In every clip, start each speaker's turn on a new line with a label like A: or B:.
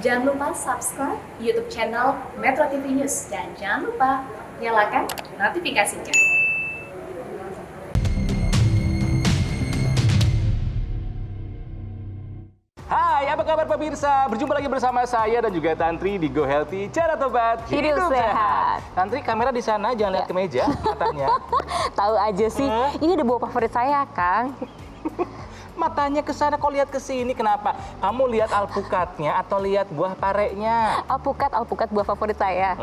A: Jangan lupa subscribe YouTube channel Metro TV News dan jangan lupa nyalakan notifikasinya.
B: Hai, apa kabar pemirsa? Berjumpa lagi bersama saya dan juga Tantri di Go Healthy, cara tobat
C: Hidup sehat.
B: Tantri, kamera di sana, jangan lihat ke meja, matanya.
C: Tahu aja sih, ini ada buah favorit saya, Kang.
B: Matanya ke sana, kok lihat ke sini? Kenapa? Kamu lihat alpukatnya atau lihat buah parenya?
C: Alpukat buah favorit saya.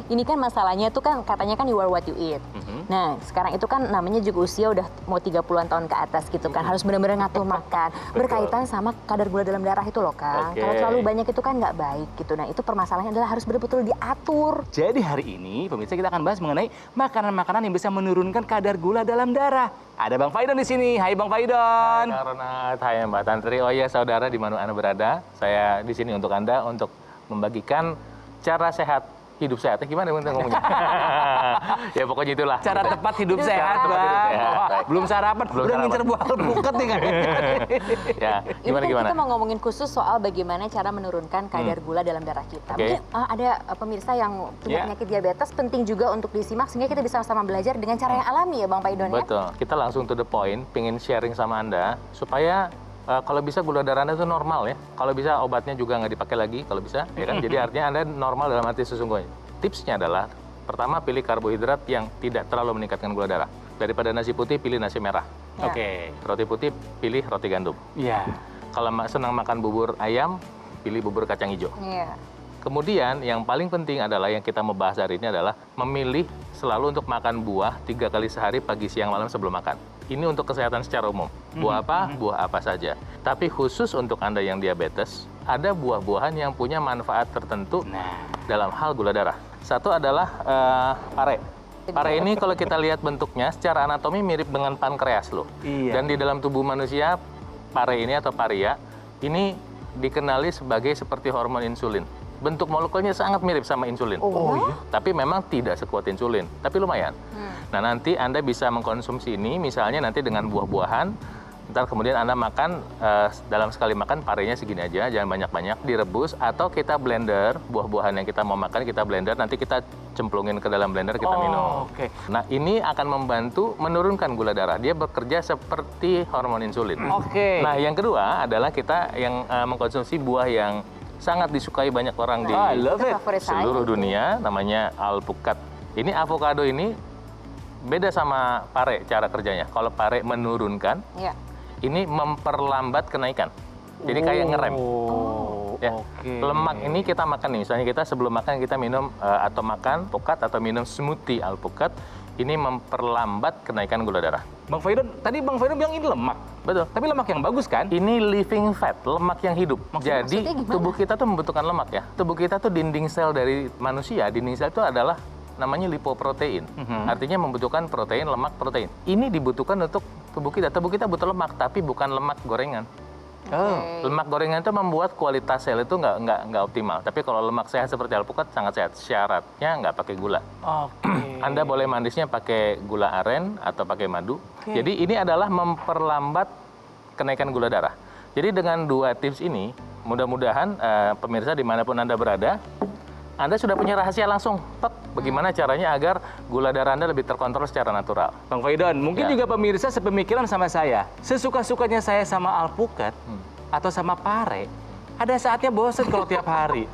C: Ini kan masalahnya tuh kan katanya kan you are what you eat. Nah, sekarang itu kan namanya juga usia udah mau 30-an tahun ke atas gitu kan. Harus benar-benar ngatur makan. Berkaitan sama kadar gula dalam darah itu loh, Kang. Kalau terlalu banyak itu kan nggak baik gitu. Nah, itu permasalahannya adalah harus betul-betul diatur.
B: Jadi hari ini, pemirsa, kita akan bahas mengenai makanan-makanan yang bisa menurunkan kadar gula dalam darah. Ada Bang Faidon di sini. Hai Bang Faidon.
D: Hai Ronald, hai Mbak Tantri. Oh iya saudara, di mana Anda berada, saya di sini untuk Anda untuk membagikan cara sehat, hidup sehat. Gimana ngomongnya? Ya pokoknya itulah.
B: Cara tepat hidup sehat,
D: tepat hidup
B: Bang.
D: sehat.
B: Wah,
D: Baik.
B: belum sarapan,
D: Belum
B: udah
D: sarapan.
B: ngincer buah alpukat nih kan.
D: Ya,
C: Ini kan
D: gimana?
C: kita mau ngomongin khusus soal bagaimana cara menurunkan kadar gula dalam darah kita.
D: Oke.
C: Mungkin ada pemirsa yang punya
B: Ya.
C: penyakit diabetes, penting juga untuk disimak sehingga kita bisa sama-sama belajar dengan cara yang alami ya Bang Faidon ya.
D: Betul. Kita langsung to the point, pengen sharing sama Anda supaya kalau bisa gula darah Anda itu normal ya. Kalau bisa obatnya juga nggak dipakai lagi kalau bisa, ya kan? Jadi artinya Anda normal dalam arti sesungguhnya. Tipsnya adalah pertama pilih karbohidrat yang tidak terlalu meningkatkan gula darah. Daripada nasi putih pilih nasi merah.
C: Ya.
B: Oke.
D: Roti putih pilih roti gandum.
B: Iya.
D: Kalau senang makan bubur ayam pilih bubur kacang hijau.
C: Iya.
D: Kemudian yang paling penting adalah yang kita mau bahas hari ini adalah memilih selalu untuk makan buah 3 kali sehari pagi, siang, malam sebelum makan. Ini untuk kesehatan secara umum. Buah apa? Buah apa saja. Tapi khusus untuk Anda yang diabetes, ada buah-buahan yang punya manfaat tertentu dalam hal gula darah. Satu adalah pare. Pare ini kalau kita lihat bentuknya secara anatomi mirip dengan pankreas loh.
B: Iya.
D: Dan di dalam tubuh manusia, pare ini atau paria, ini dikenali sebagai seperti hormon insulin. Bentuk molekulnya sangat mirip sama insulin.
C: Oh, iya?
D: Tapi memang tidak sekuat insulin, tapi lumayan. Nah, nanti Anda bisa mengkonsumsi ini, misalnya nanti dengan buah-buahan, ntar kemudian Anda makan, dalam sekali makan parenya segini aja, jangan banyak-banyak, direbus, atau kita blender, buah-buahan yang kita mau makan, kita blender, nanti kita cemplungin ke dalam blender, kita minum.
B: Oke.
D: Nah, ini akan membantu menurunkan gula darah. Dia bekerja seperti hormon insulin.
B: Oke.
D: Nah, yang kedua adalah kita yang mengkonsumsi buah yang sangat disukai banyak orang di
B: I love
C: Itu
B: it.
C: favorit saya
D: seluruh
C: itu.
D: dunia, namanya alpukat. Ini avocado ini beda sama pare cara kerjanya. Kalau pare menurunkan,
C: Iya.
D: ini memperlambat kenaikan. Jadi kayak ngerem.
B: Oh,
D: Ya.
B: oke.
D: Lemak ini kita makan nih, misalnya kita sebelum makan kita minum atau makan alpukat atau minum smoothie alpukat, ini memperlambat kenaikan gula darah.
B: Bang Faidon, tadi Bang Faidon bilang ini lemak.
D: Betul.
B: Tapi lemak yang bagus kan?
D: Ini living fat, lemak yang hidup. Jadi
C: maksudnya gimana?
D: tubuh kita tuh membutuhkan lemak ya. Tubuh kita tuh dinding sel dari manusia, dinding sel itu adalah namanya lipoprotein. Artinya membutuhkan protein, lemak, protein. Ini dibutuhkan untuk tubuh kita. Tubuh kita butuh lemak, tapi bukan lemak gorengan.
B: Oh.
D: Lemak gorengan itu membuat kualitas sel itu nggak optimal. Tapi kalau lemak sehat seperti alpukat sangat sehat. Syaratnya nggak pakai gula.
B: Oke.
D: Anda boleh manisnya pakai gula aren atau pakai madu. Jadi ini adalah memperlambat kenaikan gula darah. Jadi dengan 2 tips ini, mudah-mudahan pemirsa dimanapun Anda berada, Anda sudah punya rahasia langsung. Bagaimana caranya agar gula darah Anda lebih terkontrol secara natural.
B: Bang Faidon, mungkin
D: Ya.
B: juga pemirsa sepemikiran sama saya. Sesuka-sukanya saya sama alpukat atau sama pare, ada saatnya bosen kalau tiap hari.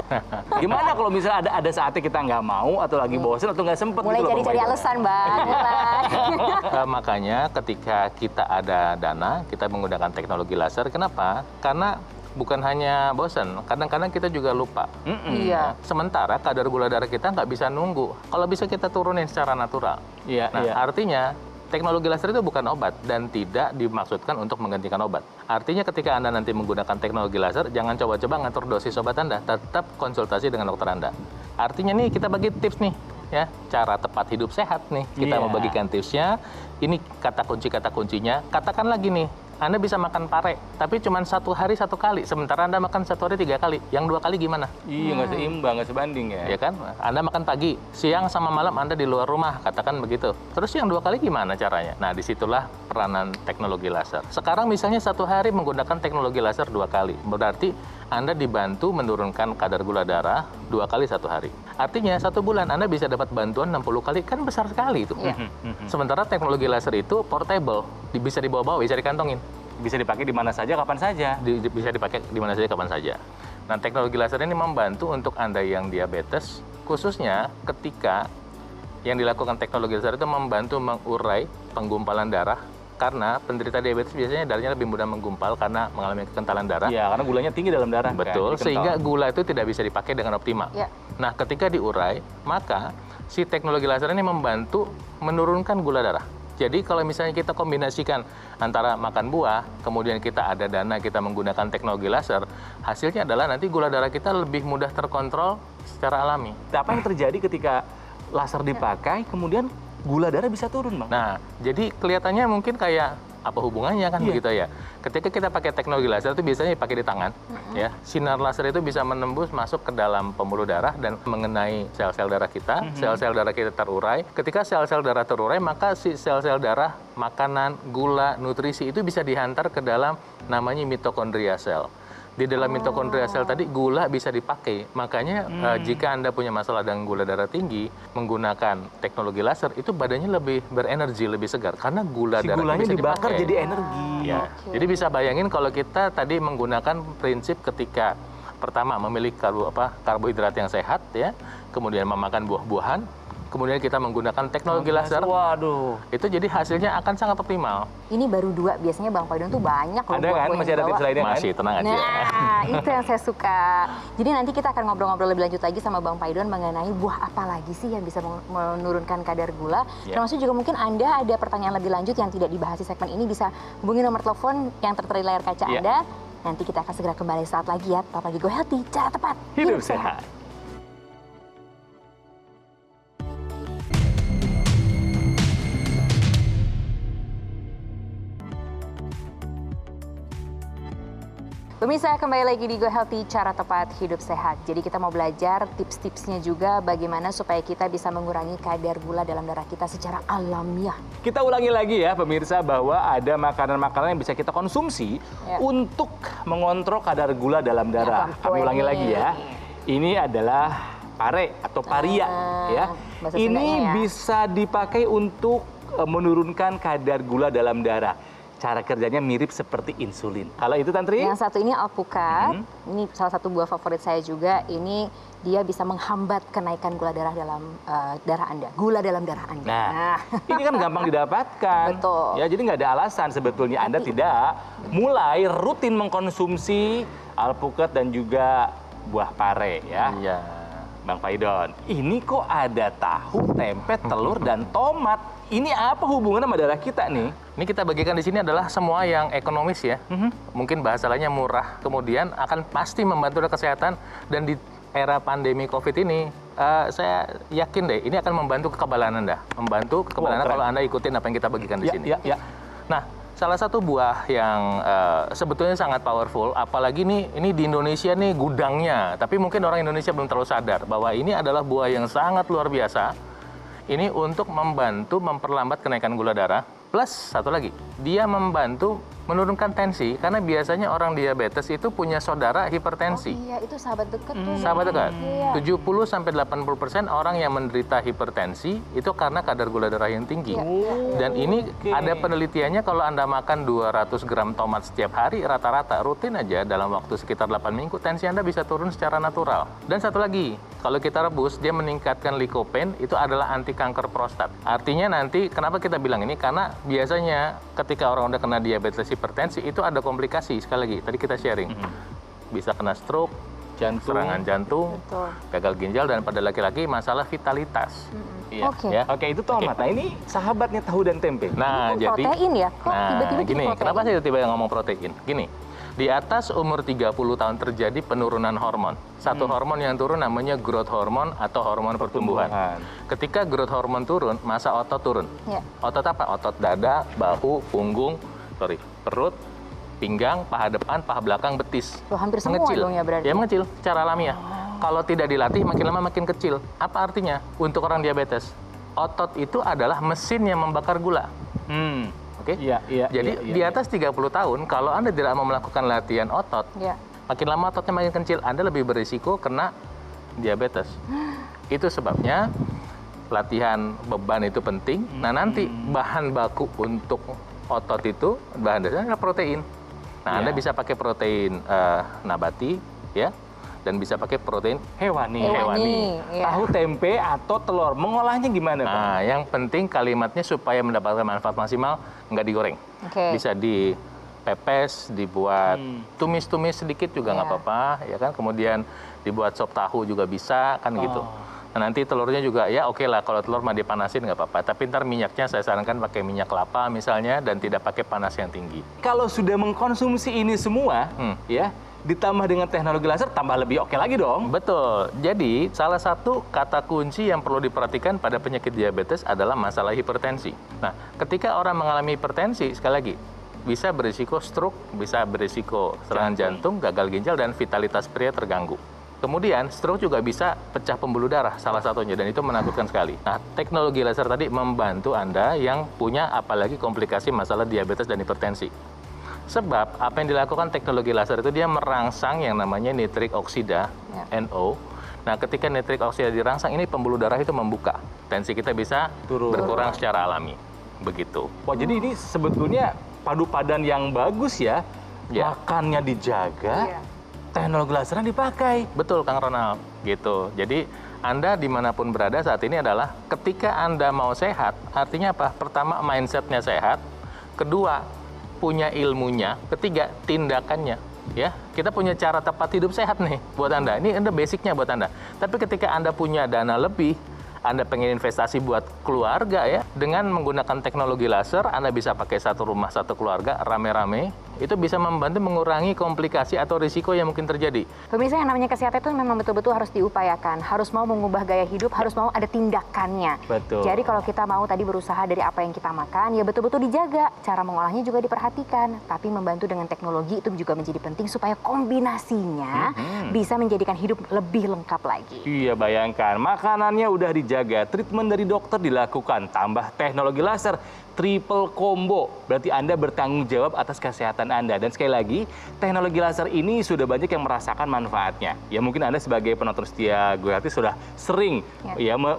B: Gimana kalau misalnya ada saatnya kita nggak mau atau lagi bosen atau nggak sempet
C: Mulai
B: gitu loh, Bang
C: cari-cari
B: Faidon?
C: alasan, Bang. Mulai.
D: Makanya ketika kita ada dana, kita menggunakan teknologi laser. Kenapa? Karena bukan hanya bosan, kadang-kadang kita juga lupa.
C: Iya.
D: Sementara kadar gula darah kita nggak bisa nunggu. Kalau bisa kita turunin secara natural.
B: Iya,
D: Nah,
B: iya.
D: artinya teknologi laser itu bukan obat dan tidak dimaksudkan untuk menggantikan obat. Artinya ketika Anda nanti menggunakan teknologi laser, jangan coba-coba ngatur dosis obat Anda. Tetap konsultasi dengan dokter Anda. Artinya nih kita bagi tips nih, ya, cara tepat hidup sehat nih. Kita
B: Iya.
D: mau bagikan tipsnya. Ini kata kuncinya. Katakan lagi nih, Anda bisa makan pare, tapi cuma 1 hari 1 kali. Sementara Anda makan 1 hari 3 kali. Yang 2 kali gimana?
B: Iya, nggak seimbang, nggak sebanding ya.
D: Ya kan? Anda makan pagi, siang sama malam Anda di luar rumah, katakan begitu. Terus yang 2 kali gimana caranya? Nah, disitulah peranan teknologi laser. Sekarang misalnya 1 hari menggunakan teknologi laser 2 kali. Berarti Anda dibantu menurunkan kadar gula darah 2 kali 1 hari. Artinya 1 bulan Anda bisa dapat bantuan 60 kali, kan besar sekali itu. Sementara teknologi laser itu portable, bisa dibawa-bawa, bisa dikantongin.
B: Bisa dipakai di mana saja, kapan saja.
D: Bisa dipakai di mana saja, kapan saja. Nah, teknologi laser ini membantu untuk Anda yang diabetes, khususnya ketika yang dilakukan teknologi laser itu membantu mengurai penggumpalan darah. Karena penderita diabetes biasanya darahnya lebih mudah menggumpal karena mengalami kekentalan darah.
B: Iya, karena gulanya tinggi dalam darah.
D: Betul,
B: kan,
D: sehingga gula itu tidak bisa dipakai dengan optimal.
C: Ya.
D: Nah, ketika diurai, maka si teknologi laser ini membantu menurunkan gula darah. Jadi kalau misalnya kita kombinasikan antara makan buah, kemudian kita ada dana kita menggunakan teknologi laser, hasilnya adalah nanti gula darah kita lebih mudah terkontrol secara alami.
B: Apa yang terjadi ketika laser dipakai, kemudian gula darah bisa turun, Bang?
D: Nah, jadi kelihatannya mungkin kayak apa hubungannya kan begitu ya. Ketika kita pakai teknologi laser itu biasanya dipakai di tangan, ya. Sinar laser itu bisa menembus masuk ke dalam pembuluh darah dan mengenai sel-sel darah kita. Sel-sel darah kita terurai. Ketika sel-sel darah terurai, maka si sel-sel darah, makanan, gula, nutrisi itu bisa dihantar ke dalam namanya mitokondria sel. Di dalam mitokondria sel tadi gula bisa dipakai. Makanya jika Anda punya masalah dengan gula darah tinggi, menggunakan teknologi laser itu badannya lebih berenergi, lebih segar karena gula darah
B: gulanya
D: bisa
B: dibakar
D: dipakai.
B: jadi energi.
D: Ya. Jadi bisa bayangin kalau kita tadi menggunakan prinsip ketika pertama memilih karbohidrat yang sehat ya, kemudian memakan buah-buahan, kemudian kita menggunakan teknologi laser.
B: Waduh.
D: Itu jadi hasilnya akan sangat optimal.
C: Ini baru 2, biasanya Bang Paidon tuh banyak loh
B: Ada kan?
C: buah-buah
B: Masih
C: yang
B: ada
C: dibawa.
B: tips lainnya kan?
D: Masih, tenang aja.
C: Nah, itu yang saya suka. Jadi nanti kita akan ngobrol-ngobrol lebih lanjut lagi sama Bang Paidon mengenai buah apa lagi sih yang bisa menurunkan kadar gula.
D: Ya.
C: Termasuk juga mungkin Anda ada pertanyaan lebih lanjut yang tidak dibahas di segmen ini, bisa hubungi nomor telepon yang tertera di layar kaca
B: Ya.
C: Anda. Nanti kita akan segera kembali saat lagi ya. Tetap lagi Go Healthy, cara tepat,
B: Hidup sehat.
C: Pemirsa, kembali lagi di Go Healthy, cara tepat hidup sehat. Jadi kita mau belajar tips-tipsnya juga bagaimana supaya kita bisa mengurangi kadar gula dalam darah kita secara alamiah.
B: Kita ulangi lagi ya pemirsa bahwa ada makanan-makanan yang bisa kita konsumsi untuk mengontrol kadar gula dalam darah. Kami ulangi lagi ya. Ini adalah pare atau paria ya.
C: bahasa
B: Ini
C: Sundanya ya.
B: bisa dipakai untuk menurunkan kadar gula dalam darah. Cara kerjanya mirip seperti insulin. Kalau itu Tantri?
C: Yang satu ini alpukat, ini salah satu buah favorit saya juga. Ini dia bisa menghambat kenaikan gula darah dalam darah Anda. Gula dalam darah Anda.
B: Nah, ini kan gampang didapatkan.
C: Betul.
B: Ya, jadi nggak ada alasan sebetulnya Anda tidak mulai rutin mengkonsumsi alpukat dan juga buah pare ya.
D: Iya.
B: Bang Paidon, ini kok ada tahu, tempe, telur, dan tomat. Ini apa hubungannya sama darah kita nih?
D: Ini kita bagikan di sini adalah semua yang ekonomis ya. Mungkin bahasa lainnya murah, kemudian akan pasti membantu kesehatan. Dan di era pandemi COVID ini, saya yakin deh, ini akan membantu kekebalan Anda. Membantu kekebalan Anda kalau Anda ikutin apa yang kita bagikan di sini.
B: Ya.
D: Nah, salah satu buah yang sebetulnya sangat powerful, apalagi ini di Indonesia nih gudangnya. Tapi mungkin orang Indonesia belum terlalu sadar bahwa ini adalah buah yang sangat luar biasa. Ini untuk membantu memperlambat kenaikan gula darah. Plus, satu lagi, dia membantu menurunkan tensi. Karena biasanya orang diabetes itu punya saudara hipertensi.
C: Oh iya, itu sahabat dekat tuh.
D: Sahabat dekat.
C: Iya.
D: 70-80% orang yang menderita hipertensi itu karena kadar gula darah yang tinggi. Dan ini ada penelitiannya kalau Anda makan 200 gram tomat setiap hari, rata-rata rutin aja dalam waktu sekitar 8 minggu, tensi Anda bisa turun secara natural. Dan satu lagi, kalau kita rebus, dia meningkatkan lycopene, itu adalah anti kanker prostat. Artinya nanti, kenapa kita bilang ini? Karena biasanya ketika orang udah kena diabetes hipertensi, itu ada komplikasi. Sekali lagi, tadi kita sharing. Bisa kena stroke, serangan jantung,
C: Betul.
D: gagal ginjal, dan pada laki-laki masalah vitalitas.
B: Iya.
C: Oke.
D: Ya.
B: Oke, itu tomat. Nah, ini sahabatnya tahu dan tempe.
D: Nah,
C: Ini
D: jadi
C: protein ya? Kok tiba-tiba jadi
D: gini,
C: protein?
D: kenapa saya tiba-tiba ngomong protein? Gini, di atas umur 30 tahun terjadi penurunan hormon. Satu hormon yang turun namanya growth hormone atau hormon pertumbuhan. Ketika growth hormone turun, masa otot turun.
C: Ya.
D: Otot apa? Otot dada, bahu, punggung, perut, pinggang, paha depan, paha belakang, betis.
C: Loh, hampir semua
D: Mengecil.
C: dong ya berarti?
D: Ya mengecil, secara alamiah. Kalau tidak dilatih, makin lama makin kecil. Apa artinya? Untuk orang diabetes, otot itu adalah mesin yang membakar gula. Oke?
B: Iya.
D: Jadi di atas 30 tahun, kalau Anda tidak mau melakukan latihan otot,
C: Ya.
D: Makin lama ototnya makin kecil, Anda lebih berisiko kena diabetes. Itu sebabnya latihan beban itu penting. Nah, nanti bahan baku untuk otot itu, bahan dasarnya adalah protein. Nah, Anda bisa pakai protein nabati, ya, dan bisa pakai protein
B: Hewani.
C: Ya.
B: Tahu, tempe, atau telur. Mengolahnya gimana, Bang?
D: Nah, yang penting kalimatnya supaya mendapatkan manfaat maksimal, nggak digoreng.
C: Oke.
D: Bisa dipepes, dibuat tumis-tumis sedikit juga nggak apa-apa, ya kan. Kemudian dibuat sop tahu juga bisa, kan gitu. Nah, nanti telurnya juga ya oke lah, kalau telur mah dipanasin nggak apa-apa. Tapi ntar minyaknya saya sarankan pakai minyak kelapa misalnya, dan tidak pakai panas yang tinggi.
B: Kalau sudah mengkonsumsi ini semua, ya, ditambah dengan teknologi laser, tambah lebih oke lagi dong.
D: Betul. Jadi, salah satu kata kunci yang perlu diperhatikan pada penyakit diabetes adalah masalah hipertensi. Nah, ketika orang mengalami hipertensi, sekali lagi, bisa berisiko stroke, bisa berisiko serangan jantung, gagal ginjal, dan vitalitas pria terganggu. Kemudian, stroke juga bisa pecah pembuluh darah, salah satunya, dan itu menakutkan sekali. Nah, teknologi laser tadi membantu Anda yang punya apalagi komplikasi masalah diabetes dan hipertensi. Sebab apa yang dilakukan teknologi laser itu dia merangsang yang namanya nitrik oksida, NO. Nah, ketika nitrik oksida dirangsang, ini pembuluh darah itu membuka. Tensi kita bisa berkurang secara alami. Begitu.
B: Wah, jadi ini sebetulnya padu padan yang bagus ya. Makannya dijaga, teknologi lasernya dipakai.
D: Betul, Kang Ronald. Gitu. Jadi, Anda dimanapun berada saat ini adalah ketika Anda mau sehat, artinya apa? Pertama, mindsetnya sehat. Kedua, punya ilmunya. Ketiga, tindakannya. Ya, kita punya cara tepat hidup sehat nih buat Anda. Ini basicnya buat Anda. Tapi ketika Anda punya dana lebih, Anda pengen investasi buat keluarga ya, dengan menggunakan teknologi laser, Anda bisa pakai satu rumah, satu keluarga, rame-rame. Itu bisa membantu mengurangi komplikasi atau risiko yang mungkin terjadi.
C: Pemirsa, yang namanya kesehatan itu memang betul-betul harus diupayakan. Harus mau mengubah gaya hidup, harus mau ada tindakannya.
B: Betul.
C: Jadi kalau kita mau tadi berusaha dari apa yang kita makan, ya betul-betul dijaga. Cara mengolahnya juga diperhatikan. Tapi membantu dengan teknologi itu juga menjadi penting supaya kombinasinya bisa menjadikan hidup lebih lengkap lagi.
B: Iya, bayangkan. Makanannya udah dijaga, treatment dari dokter dilakukan, tambah teknologi laser, triple combo. Berarti Anda bertanggung jawab atas kesehatan Anda. Dan sekali lagi, teknologi laser ini sudah banyak yang merasakan manfaatnya. Ya mungkin Anda sebagai penonton setia Go Healthy sudah sering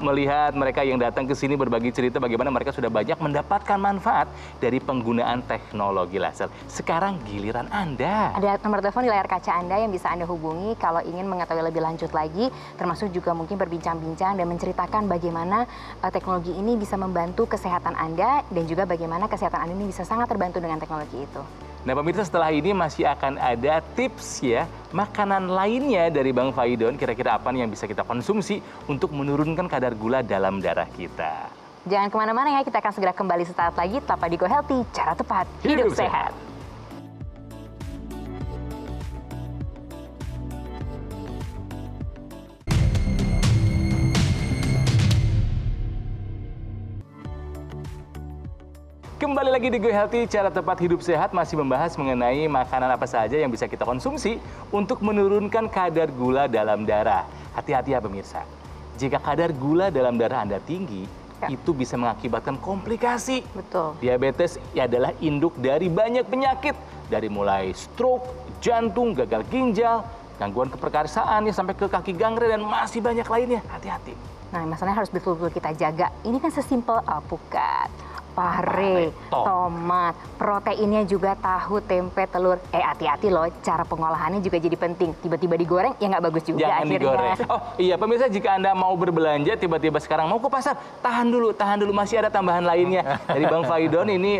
B: melihat mereka yang datang ke sini berbagi cerita bagaimana mereka sudah banyak mendapatkan manfaat dari penggunaan teknologi laser. Sekarang giliran Anda.
C: Ada nomor telepon di layar kaca Anda yang bisa Anda hubungi kalau ingin mengetahui lebih lanjut lagi, termasuk juga mungkin berbincang-bincang dan menceritakan bagaimana teknologi ini bisa membantu kesehatan Anda dan juga bagaimana kesehatan Anda ini bisa sangat terbantu dengan teknologi itu.
B: Nah pemirsa, setelah ini masih akan ada tips ya, makanan lainnya dari Bang Faidon, kira-kira apa nih yang bisa kita konsumsi untuk menurunkan kadar gula dalam darah kita.
C: Jangan kemana-mana ya, kita akan segera kembali sesaat lagi, tetap di Go Healthy, cara tepat, hidup sehat.
B: Kembali lagi di Go Healthy, cara tepat hidup sehat, masih membahas mengenai makanan apa saja yang bisa kita konsumsi untuk menurunkan kadar gula dalam darah. Hati-hati ya pemirsa, jika kadar gula dalam darah Anda tinggi, itu bisa mengakibatkan komplikasi.
C: Betul.
B: Diabetes adalah induk dari banyak penyakit, dari mulai stroke, jantung, gagal ginjal, gangguan keperkasaan, ya, sampai ke kaki gangren, dan masih banyak lainnya. Hati-hati.
C: Nah, masalahnya harus betul-betul kita jaga. Ini kan sesimpel alpukat, pare, tomat, proteinnya juga tahu, tempe, telur. Hati-hati loh, cara pengolahannya juga jadi penting. Tiba-tiba digoreng, ya nggak bagus juga
B: Jangan
C: akhirnya.
B: digoreng. Oh iya, pemirsa, jika Anda mau berbelanja, tiba-tiba sekarang mau ke pasar, tahan dulu, masih ada tambahan lainnya. Dari Bang Faidon, ini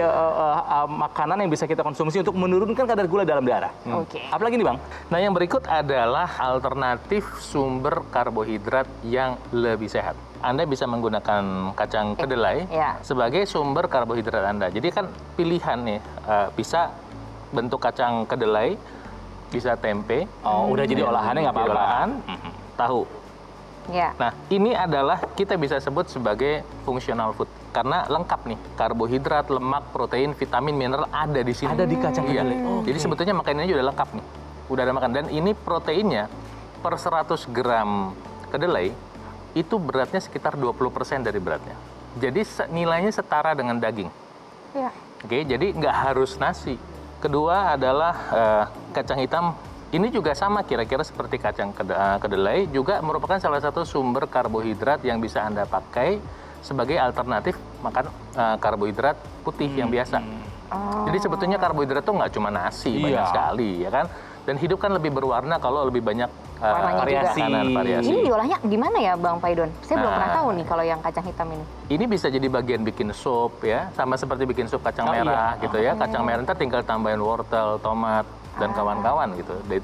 B: makanan yang bisa kita konsumsi untuk menurunkan kadar gula dalam darah.
C: Oke.
B: Apalagi nih Bang?
D: Nah, yang berikut adalah alternatif sumber karbohidrat yang lebih sehat. Anda bisa menggunakan kacang kedelai sebagai sumber karbohidrat Anda. Jadi kan pilihan nih, bisa bentuk kacang kedelai, bisa tempe.
B: Oh, udah jadi olahannya nggak apa-apa.
D: Olahan, tahu.
C: Ya.
D: Nah, ini adalah kita bisa sebut sebagai functional food. Karena lengkap nih, karbohidrat, lemak, protein, vitamin, mineral ada di sini.
B: Ada di kacang kedelai.
D: Jadi sebetulnya makanannya udah lengkap nih. Udah ada makan. Dan ini proteinnya per 100 gram kedelai, itu beratnya sekitar 20% dari beratnya. Jadi nilainya setara dengan daging.
C: Ya.
D: Oke, jadi nggak harus nasi. Kedua adalah kacang hitam Ini juga sama kira-kira seperti kacang kedelai, juga merupakan salah satu sumber karbohidrat yang bisa Anda pakai sebagai alternatif makan karbohidrat putih yang biasa. Jadi sebetulnya karbohidrat tuh nggak cuma nasi, banyak sekali, ya kan? Dan hidup kan lebih berwarna kalau lebih banyak
C: variasi. Ini diolahnya gimana ya Bang Paidon? Saya belum pernah tahu nih kalau yang kacang hitam ini.
D: Ini bisa jadi bagian bikin sup ya, sama seperti bikin sup kacang merah gitu ya. Kacang merah ntar tinggal tambahin wortel, tomat, dan kawan-kawan gitu. Dan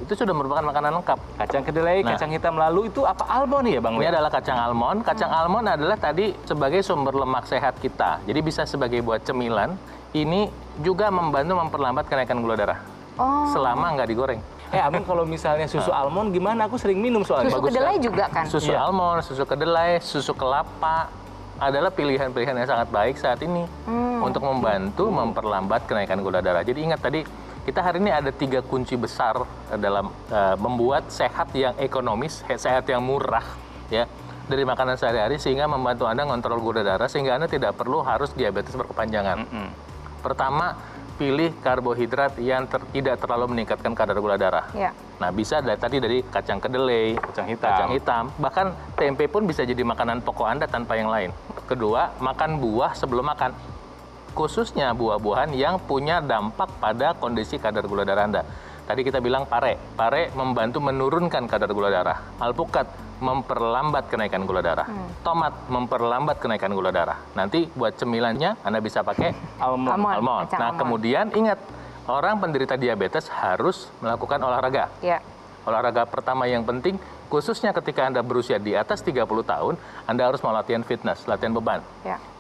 D: itu sudah merupakan makanan lengkap.
B: Kacang kedelai, kacang hitam, lalu itu apa almond ya Bang?
D: Ini adalah kacang almond. Kacang almond adalah tadi sebagai sumber lemak sehat kita. Jadi bisa sebagai buat cemilan. Ini juga membantu memperlambat kenaikan gula darah. Selama nggak digoreng.
B: Amin, kalau misalnya susu almond gimana? Aku sering minum soalnya.
C: Susu kedelai juga kan?
D: Susu almond, susu kedelai, susu kelapa adalah pilihan-pilihan yang sangat baik saat ini untuk membantu memperlambat kenaikan gula darah. Jadi ingat tadi, kita hari ini ada 3 kunci besar dalam membuat sehat yang ekonomis, sehat yang murah, ya, dari makanan sehari-hari, sehingga membantu Anda ngontrol gula darah, sehingga Anda tidak perlu harus diabetes berkepanjangan. Pertama, pilih karbohidrat yang tidak terlalu meningkatkan kadar gula darah. Nah, bisa tadi dari kacang kedelai, kacang hitam, bahkan tempe pun bisa jadi makanan pokok Anda tanpa yang lain. Kedua, makan buah sebelum makan. Khususnya buah-buahan yang punya dampak pada kondisi kadar gula darah Anda. Tadi kita bilang pare. Pare membantu menurunkan kadar gula darah. Alpukat memperlambat kenaikan gula darah. Tomat memperlambat kenaikan gula darah. Nanti buat cemilannya Anda bisa pakai almond. Nah, kemudian ingat, orang penderita diabetes harus melakukan olahraga. Olahraga pertama yang penting, khususnya ketika Anda berusia di atas 30 tahun, Anda harus mau latihan fitness, latihan beban.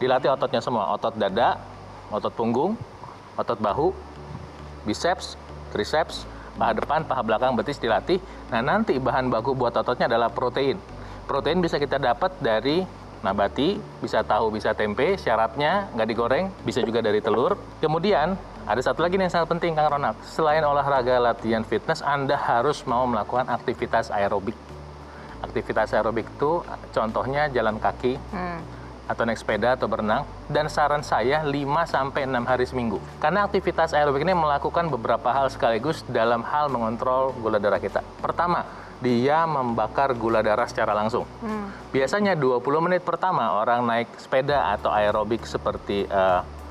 D: Dilatih ototnya semua, otot dada, otot punggung, otot bahu, biceps, triceps, paha depan, paha belakang, betis dilatih. Nah, nanti bahan baku buat ototnya adalah protein. Protein bisa kita dapat dari nabati, bisa tahu, bisa tempe, syaratnya nggak digoreng, bisa juga dari telur. Kemudian, ada satu lagi yang sangat penting, Kang Ronald. Selain olahraga, latihan fitness, Anda harus mau melakukan aktivitas aerobik. Aktivitas aerobik itu contohnya jalan kaki, atau naik sepeda atau berenang, dan saran saya 5-6 hari seminggu. Karena aktivitas aerobik ini melakukan beberapa hal sekaligus dalam hal mengontrol gula darah kita. Pertama, dia membakar gula darah secara langsung. Biasanya 20 menit pertama orang naik sepeda atau aerobik seperti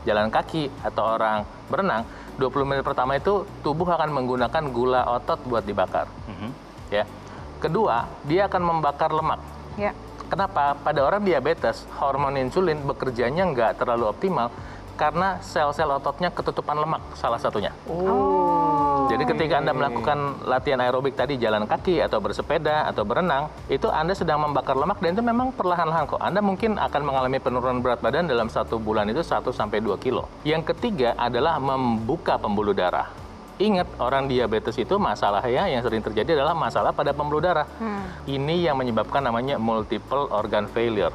D: jalan kaki atau orang berenang, 20 menit pertama itu tubuh akan menggunakan gula otot buat dibakar. Ya. Kedua, dia akan membakar lemak. Kenapa? Pada orang diabetes, hormon insulin bekerjanya nggak terlalu optimal karena sel-sel ototnya ketutupan lemak, salah satunya. Jadi ketika Anda melakukan latihan aerobik tadi, jalan kaki atau bersepeda atau berenang, itu Anda sedang membakar lemak, dan itu memang perlahan-lahan kok. Anda mungkin akan mengalami penurunan berat badan dalam 1 bulan itu 1-2 kilo. Yang ketiga adalah membuka pembuluh darah. Ingat, orang diabetes itu masalahnya yang sering terjadi adalah masalah pada pembuluh darah. Ini yang menyebabkan namanya multiple organ failure.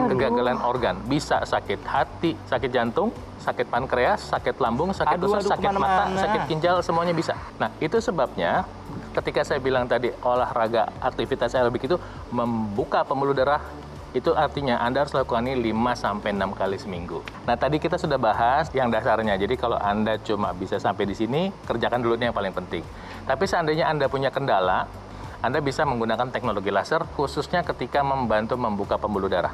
D: Kegagalan organ. Bisa sakit hati, sakit jantung, sakit pankreas, sakit lambung, sakit usus, sakit mata, sakit ginjal, semuanya bisa. Nah, itu sebabnya ketika saya bilang tadi olahraga, aktivitas aerobik itu membuka pembuluh darah, itu artinya Anda harus lakukan ini 5-6 kali seminggu. Nah, tadi kita sudah bahas yang dasarnya. Jadi kalau Anda cuma bisa sampai di sini, kerjakan dulu yang paling penting. Tapi seandainya Anda punya kendala, Anda bisa menggunakan teknologi laser, khususnya ketika membantu membuka pembuluh darah.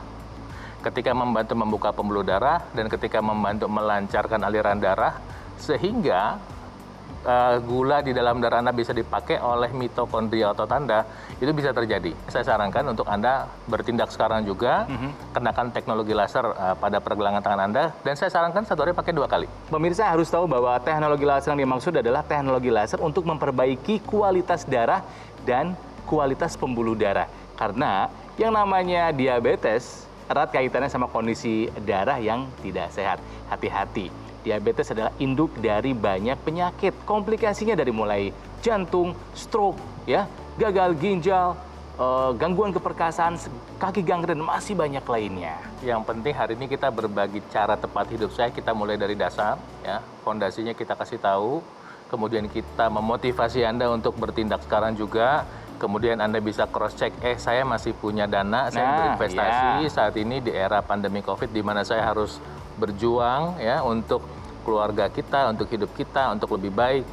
D: Ketika membantu membuka pembuluh darah dan ketika membantu melancarkan aliran darah, sehingga gula di dalam darah Anda bisa dipakai oleh mitokondria otot Anda, itu bisa terjadi. Saya sarankan untuk Anda bertindak sekarang juga, kenakan teknologi laser pada pergelangan tangan Anda, dan saya sarankan 1 hari pakai 2 kali.
B: Pemirsa harus tahu bahwa teknologi laser yang dimaksud adalah teknologi laser untuk memperbaiki kualitas darah dan kualitas pembuluh darah. Karena yang namanya diabetes erat kaitannya sama kondisi darah yang tidak sehat. Hati-hati. Diabetes adalah induk dari banyak penyakit. Komplikasinya dari mulai jantung, stroke, ya, gagal ginjal, gangguan keperkasaan, kaki gangren, masih banyak lainnya.
D: Yang penting hari ini kita berbagi cara tepat hidup saya. Kita mulai dari dasar, ya, fondasinya kita kasih tahu. Kemudian kita memotivasi Anda untuk bertindak sekarang juga. Kemudian Anda bisa cross-check, saya masih punya dana, saya berinvestasi saat ini di era pandemi COVID, di mana saya harus berjuang ya untuk keluarga kita, untuk hidup kita, untuk lebih baik.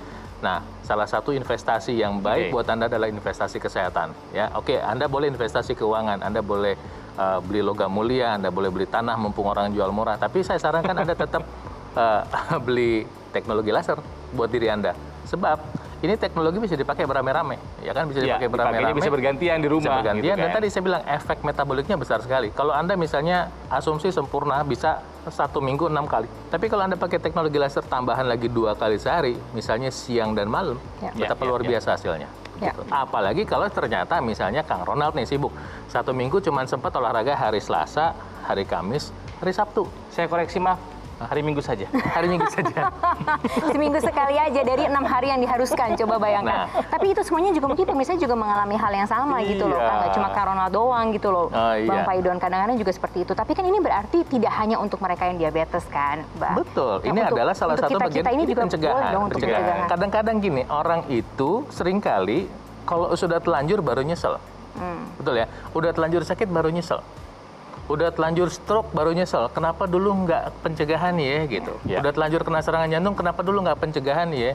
D: Nah, salah satu investasi yang baik buat Anda adalah investasi kesehatan. Ya, oke, Anda boleh investasi keuangan, Anda boleh beli logam mulia, Anda boleh beli tanah mumpung orang jual murah. Tapi saya sarankan Anda tetap beli teknologi laser buat diri Anda. Sebab ini teknologi bisa dipakai beramai-ramai, ya kan, bisa dipakai beramai-ramai.
B: Bisa bergantian di rumah.
D: Bisa bergantian,
B: gitu kan.
D: dan tadi saya bilang efek metaboliknya besar sekali. Kalau Anda misalnya asumsi sempurna bisa 1 minggu 6 kali. Tapi kalau Anda pakai teknologi laser tambahan lagi 2 kali sehari, misalnya siang dan malam, betapa luar biasa hasilnya.
C: Ya.
D: Gitu. Apalagi kalau ternyata misalnya Kang Ronald nih sibuk. 1 minggu cuma sempat olahraga hari Selasa, hari Kamis, hari Sabtu.
B: Saya koreksi, maaf. Hari Minggu saja.
D: Hari Minggu saja.
C: Seminggu sekali aja dari 6 hari yang diharuskan, coba bayangkan. Tapi itu semuanya juga mungkin pemirsa juga mengalami hal yang sama gitu loh, kan nggak cuma Kang Ronald doang gitu loh, Bang Faidon, kadang-kadang juga seperti itu. Tapi kan ini berarti tidak hanya untuk mereka yang diabetes kan, Mbak?
D: Betul,
C: Nah,
D: ini adalah salah satu bagian
C: ini juga
D: pencegahan.
C: boleh dong untuk pencegahan.
D: Kadang-kadang gini, orang itu seringkali kalau sudah telanjur baru nyesel. Betul ya, udah telanjur sakit baru nyesel. Udah telanjur stroke baru nyesel, kenapa dulu nggak pencegahan ya gitu. Udah telanjur kena serangan jantung, kenapa dulu nggak pencegahan ya.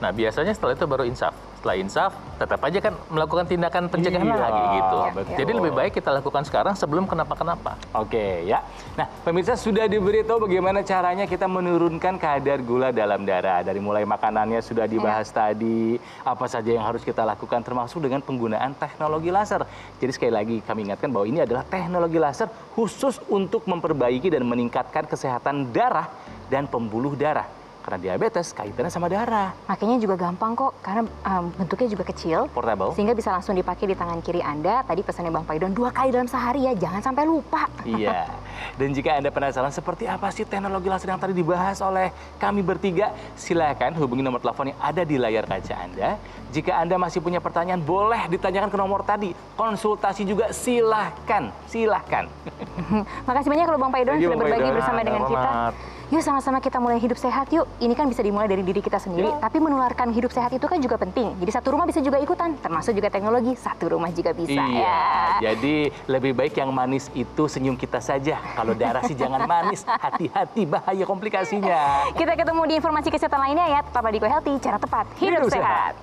D: Nah biasanya setelah itu baru insaf. Setelah insaf, tetap aja kan melakukan tindakan pencegahan lagi gitu.
B: Betul.
D: Jadi lebih baik kita lakukan sekarang sebelum kenapa-kenapa.
B: Oke ya. Nah pemirsa sudah diberitahu bagaimana caranya kita menurunkan kadar gula dalam darah. Dari mulai makanannya sudah dibahas tadi, apa saja yang harus kita lakukan termasuk dengan penggunaan teknologi laser. Jadi sekali lagi kami ingatkan bahwa ini adalah teknologi laser khusus untuk memperbaiki dan meningkatkan kesehatan darah dan pembuluh darah. Karena diabetes kaitannya sama darah.
C: Makanya juga gampang kok, karena bentuknya juga kecil.
B: Portable.
C: Sehingga bisa langsung dipakai di tangan kiri Anda. Tadi pesannya Bang Faidon 2 kali dalam sehari ya, jangan sampai lupa.
B: Iya. Dan jika Anda penasaran seperti apa sih teknologi laser yang tadi dibahas oleh kami bertiga, silakan hubungi nomor telepon yang ada di layar kaca Anda. Jika Anda masih punya pertanyaan, boleh ditanyakan ke nomor tadi. Konsultasi juga silahkan. Makasih banyak kalau Bang Faidon sudah berbagi bersama dengan kita. Yuk sama-sama kita mulai hidup sehat yuk. Ini kan bisa dimulai dari diri kita sendiri, tapi menularkan hidup sehat itu kan juga penting. Jadi satu rumah bisa juga ikutan, termasuk juga teknologi, satu rumah juga bisa. Iya, jadi lebih baik yang manis itu senyum kita saja. Kalau darah sih jangan manis, hati-hati bahaya komplikasinya.
C: Kita ketemu di informasi kesehatan lainnya ya. Tetaplah di Go Healthy, cara tepat hidup sehat.